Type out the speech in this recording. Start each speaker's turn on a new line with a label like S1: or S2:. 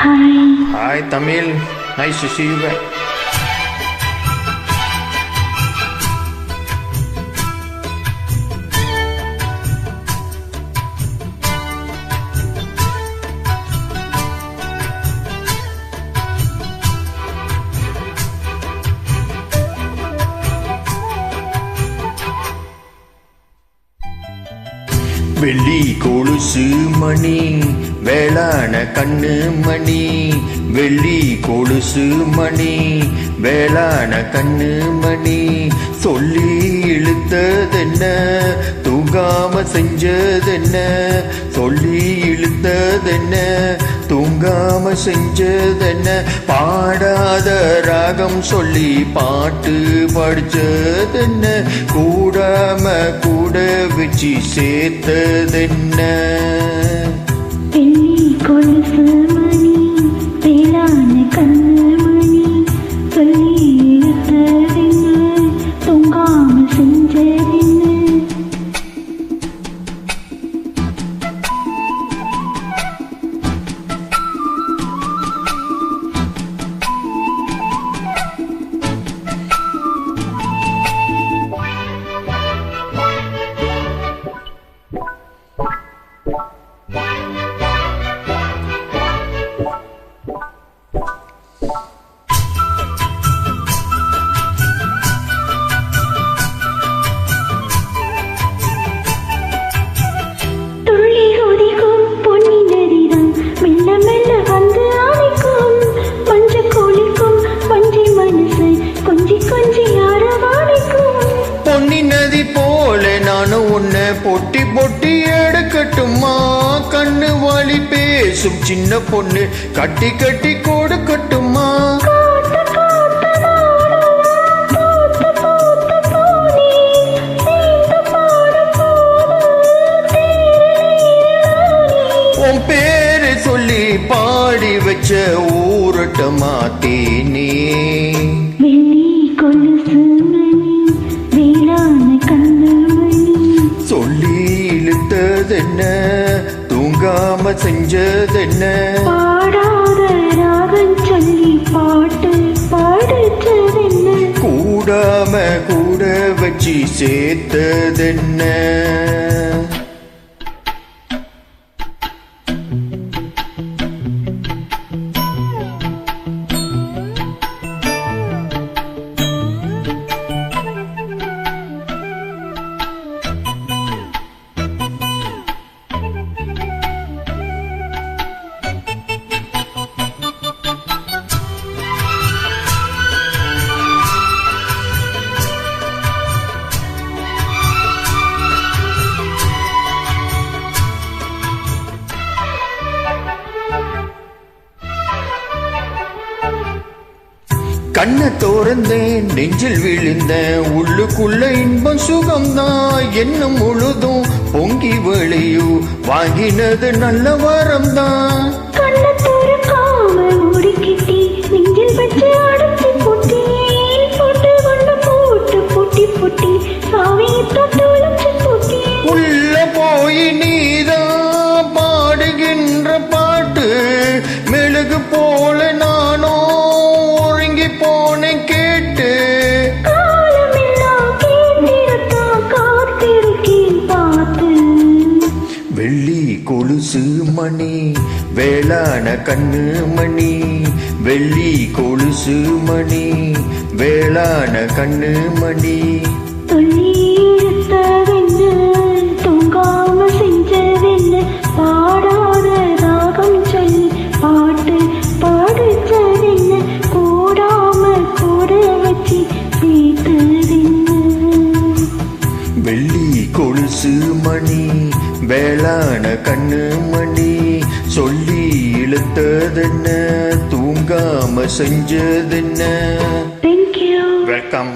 S1: Hi Tamil, nice to see you back. வெள்ளி கொலுசு மணி வேளான கண்ணு மணி, வெள்ளி கொலுசு மணி வேளான கண்ணு மணி, சொல்லி இழுத்ததென்ன தூங்காம செஞ்சதென்ன, சொல்லி இழுத்ததென்ன தூங்காம செஞ்சதென்ன, பாடாத ராகம் சொல்லி பாட்டு படிச்சதென்ன, கூடாம கூட வச்சு சேர்த்ததென்ன.
S2: வெள்ளி கொலுசு மணி வேளான கண்ணு மணி, சொல்லி இழுத்ததென்ன தூங்காம செஞ்சதென்ன.
S1: பொட்டி பொட்டி எடுக்கட்டுமா, கண்ணு வழி பேசும் சின்ன பொண்ணு கட்டி கட்டி கொடுக்கட்டுமா. உன் பேரு சொல்லி பாடி வச்ச ஊரட்டமா தேனே.
S2: வெள்ளி கொலுசு மணி வேளான கண்ணு மணி,
S1: சொல்லி இழுத்ததென்ன தூங்காம செஞ்சதென்ன,
S2: பாடாத ராகம் சொல்லி பாட்டு பாடுச்சதென்ன,
S1: கூடாம கூட வச்சு சேர்த்ததென்ன. கண்ண தோறந்தேன் நெஞ்சில் விழுந்தேன், உள்ளுக்குள்ள இன்பம் சுகம்தான் என்ன முழுதும் பொங்கி வெளியோ வாங்கினது நல்ல வரம்தான்.
S2: கண்ண தோறக்காம முடிக்கிட்டி நெஞ்சில் வச்சு அடைச்சி பொட்டி போட்டு கொண்டு போட்டு பொட்டி பொட்டி சாவியை தொட்டு உழைச்சி பொட்டி.
S1: உள்ள போய் நீதான் பாடுகின்ற பாட்டு மெழுகு போல நானோ போனேன் கேட்டு,
S2: காலமெல்லாம் கேட்டிருத்தான் காத்திருக்கேன் பார்த்து.
S1: வெள்ளி கொலுசு மணி வேளான கண்ணு மணி, வெள்ளி கொலுசு மணி வேளான கண்ணு மணி,
S2: சொல்லி இழுத்ததென்ன தூங்காம செஞ்சதென்ன, பாடாத ராகம் சொல்லி பாட்டு பாடுச்சதென்ன, கூடாம கூட வச்சு சேர்த்ததென்ன.
S1: வெள்ளி கொலுசு மணி வேளான கண்ணு மணி, சொல்லி இழுத்ததென்ன தூங்காம செஞ்சதென்ன.
S2: Thank you.
S1: வெல்கம்.